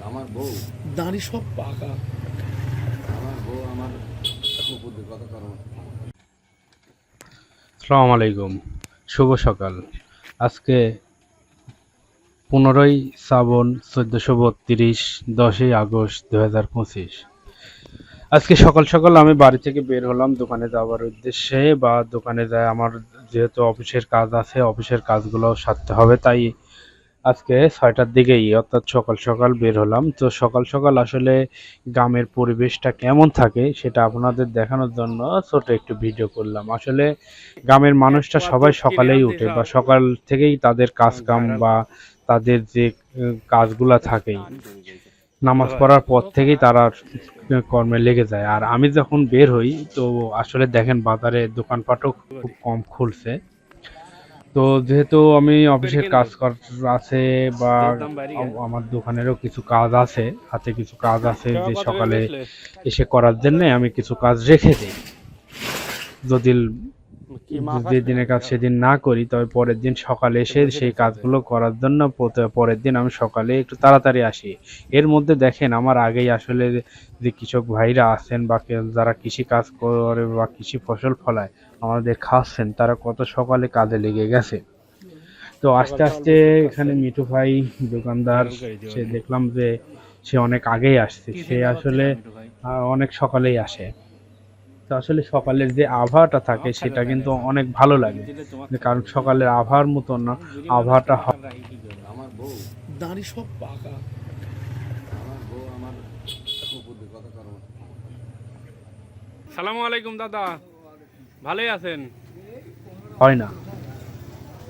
আমার বউ দাড়ি সব পাকা। আমার বউ আমার কুকুরদের কথা কারণ। আসসালামু আলাইকুম, শুভ সকাল। আজকে 15ই শ্রাবণ 1432, 10ই আগস্ট 2025। আজকে সকাল সকাল আমি বাড়ি থেকে বের হলাম দোকানে যাওয়ার উদ্দেশ্যে, বা দোকানে যায় আমার যেহেতু অফিসের কাজ আছে, অফিসের কাজগুলো সারতে হবে, তাই আজকে 6টার দিকেই অর্থাৎ সকাল সকাল বের হলাম। তো সকাল সকাল আসলে গ্রামের পরিবেশটা কেমন থাকে সেটা আপনাদের দেখানোর জন্য ছোট একটু ভিডিও করলাম। আসলে গ্রামের মানুষটা সবাই সকালেই উঠে, বা সকাল থেকেই তাদের কাজ কাম বা তাদের যে কাজগুলা থাকেই, নামাজ পড়ার পর থেকেই তারা কর্মে লেগে যায়। আর আমি যখন বের হই, তো আসলে দেখেন বাজারে দোকানপাটও খুব কম খুলছে। তো যেহেতু আমি অফিসের কাজ আছে, বা আমার দোকানেরও কিছু কাজ আছে, হাতে কিছু কাজ আছে যে সকালে এসে করার জন্য আমি কিছু কাজ রেখে দিই। যদি যেদিনের কাজ সেদিন না করি, তবে পরের দিন সকালে এসে সেই কাজগুলো করার জন্য পরের দিন আমি সকালে একটু তাড়াতাড়ি আসি। এর মধ্যে দেখেন আমার আগেই আসলে যে কৃষক ভাইরা আছেন বা যারা কৃষি কাজ করে বা কৃষি ফসল ফলায় আমাদের খাওয়াচ্ছেন, তারা কত সকালে কাজে লেগে গেছে। তো আস্তে আস্তে এখানে মিঠু ভাই দোকানদার, সে দেখলাম যে সে অনেক আগেই আসছে, সে আসলে অনেক সকালেই আসে। তো আসলে সকালের যে আবহাওয়াটা থাকে সেটা কিন্তু অনেক ভালো লাগে, কারণ সকালের আবহাওয়ার মতো না, আবহাওয়াটা আমার বউ দাড়ি সব পাকা। আমার বউ আমার কুকুরদের কথা কারণ। সালামু আলাইকুম দাদা, ভালোই আছেন? হয় না।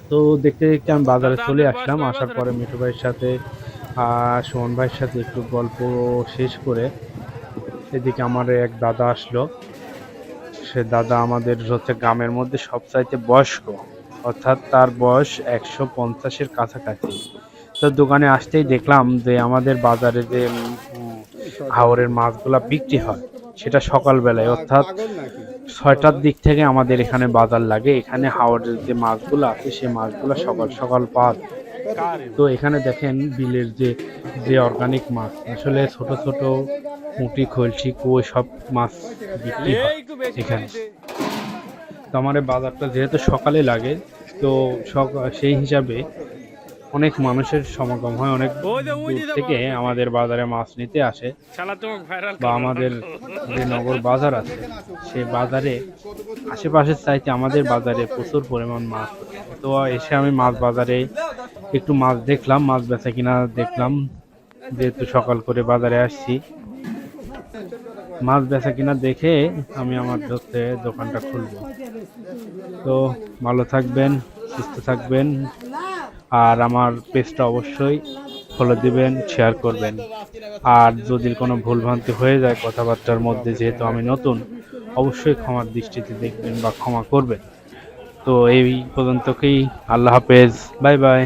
তো দেখতে দেখতে আমি বাজারে চলে আসলাম। আসার পরে মিঠু ভাইয়ের সাথে সুমন ভাইয়ের সাথে একটু গল্প শেষ করে এদিকে আমার এক দাদা আসলো। সে দাদা আমাদের হচ্ছে গ্রামের মধ্যে সবচাইতে বয়স্ক, অর্থাৎ তার বয়স 150-এর কাছাকাছি। তো দোকানে আসতেই দেখলাম যে আমাদের বাজারে যে হাওরের মাছগুলা বিক্রি হয় সেটা সকালবেলায়, অর্থাৎ 6টার দিক থেকে আমাদের এখানে বাজার লাগে। এখানে হাওরের যে মাছগুলো আছে সেই মাছগুলো সকাল সকাল পাওয়া যায়। তো এখানে দেখেন বিলের যে যে অর্গানিক মাছ, আসলে ছোট ছোট পুঁটি, খলসি, কই সব মাছ বিক্রি হয় এখানে। তো আমার এই বাজারটা যেহেতু সকালে লাগে, তো সেই হিসাবে অনেক মানুষের সমাগম হয়, অনেক দূর থেকে আমাদের বাজারে মাছ নিতে আসে। বা আমাদের যে নগর বাজার আছে সেই বাজারে আশেপাশের চাইতে আমাদের বাজারে প্রচুর পরিমাণ মাছ। তো এসে আমি মাছ বাজারে একটু মাছ দেখলাম, মাছ বেচা কিনা দেখলাম, যেহেতু সকাল করে বাজারে আসছি। মাছ বেচা কিনা দেখে আমি আমার দোকানটা খুলবো। তো ভালো থাকবেন, সুস্থ থাকবেন, আর আমার পেজটা অবশ্যই ফলো দিবেন, শেয়ার করবেন। আর যদি কোনো ভুলভ্রান্তি হয়ে যায় কথাবার্তার মধ্যে, যেহেতু আমি নতুন, অবশ্যই ক্ষমার দৃষ্টিতে দেখবেন বা ক্ষমা করবেন। তো এই পর্যন্তকেই, আল্লাহ হাফেজ, বাই বাই।